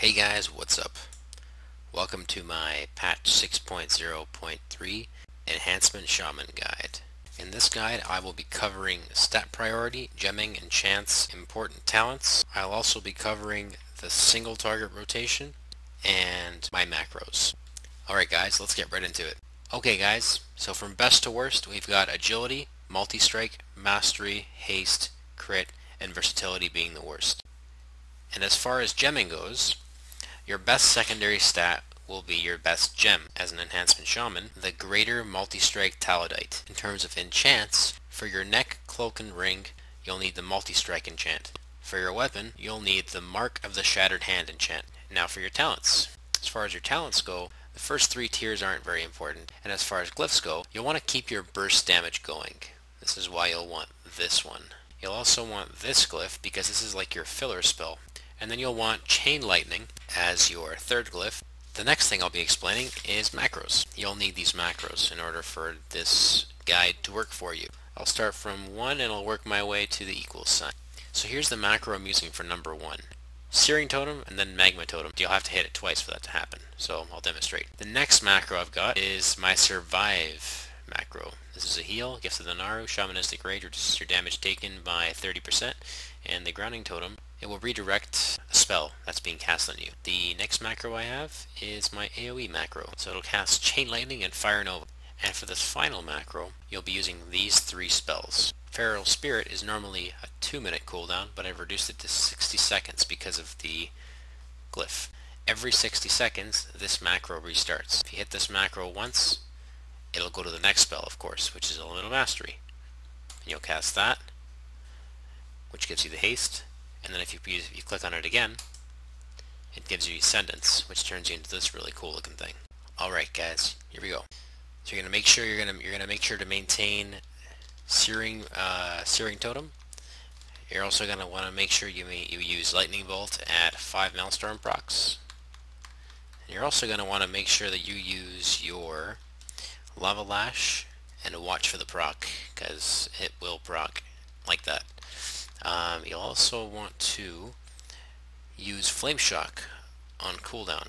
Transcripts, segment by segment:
Hey guys, what's up? Welcome to my patch 6.0.3 Enhancement Shaman guide. In this guide I will be covering stat priority, gemming, enchants, important talents. I'll also be covering the single target rotation and my macros. Alright guys, let's get right into it. Okay guys, so from best to worst we've got agility, multi-strike, mastery, haste, crit, and versatility being the worst. And as far as gemming goes, your best secondary stat will be your best gem as an Enhancement Shaman, the Greater Multi-Strike Talodite. In terms of enchants, for your neck, cloak, and ring, you'll need the Multi-Strike enchant. For your weapon, you'll need the Mark of the Shattered Hand enchant. Now for your talents. As far as your talents go, the first three tiers aren't very important, and as far as glyphs go, you'll want to keep your burst damage going. This is why you'll want this one. You'll also want this glyph because this is like your filler spell. And then you'll want Chain Lightning as your third glyph. The next thing I'll be explaining is macros. You'll need these macros in order for this guide to work for you. I'll start from 1 and I'll work my way to the equals sign. So here's the macro I'm using for number 1. Searing Totem and then Magma Totem. You'll have to hit it twice for that to happen, so I'll demonstrate. The next macro I've got is my Survive macro. This is a heal, Gifts of the Naaru, Shamanistic Rage, reduces your damage taken by 30%, and the Grounding Totem, it will redirect a spell that's being cast on you. The next macro I have is my AoE macro, so it'll cast Chain Lightning and Fire Nova. And for this final macro, you'll be using these 3 spells. Feral Spirit is normally a 2-minute cooldown, but I've reduced it to 60 seconds because of the glyph. Every 60 seconds, this macro restarts. If you hit this macro once, it'll go to the next spell, of course, which is Elemental Mastery. And you'll cast that, which gives you the haste, and then if you click on it again, it gives you Ascendance, which turns you into this really cool looking thing. Alright guys, here we go. So you're gonna make sure make sure to maintain Searing Totem. You're also gonna want to make sure you use Lightning Bolt at 5 Maelstrom procs. And you're also gonna want to make sure that you use your Lava Lash and watch for the proc, because it will proc like that. You'll also want to use Flame Shock on cooldown.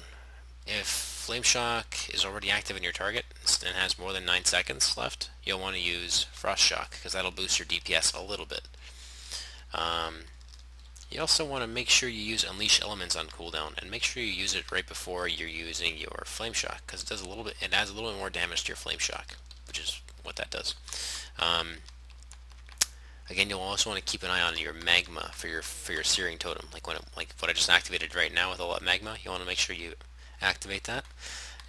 If Flame Shock is already active in your target and has more than 9 seconds left, you'll want to use Frost Shock, because that'll boost your DPS a little bit. You also want to make sure you use Unleash Elements on cooldown, and make sure you use it right before you're using your Flame Shock, because it adds a little bit more damage to your Flame Shock, which is what that does. Again, you'll also want to keep an eye on your Magma for your Searing Totem, like what I just activated right now with a lot of Magma. You want to make sure you activate that,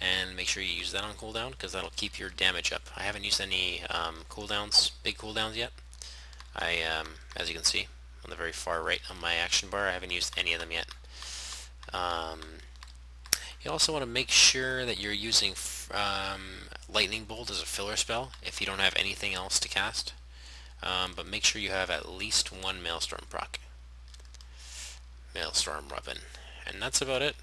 and make sure you use that on cooldown, because that'll keep your damage up. I haven't used any big cooldowns yet. As you can see on the very far right on my action bar, I haven't used any of them yet. You also want to make sure that you're using Lightning Bolt as a filler spell if you don't have anything else to cast. But make sure you have at least 1 Maelstrom proc. Maelstrom weapon. And that's about it.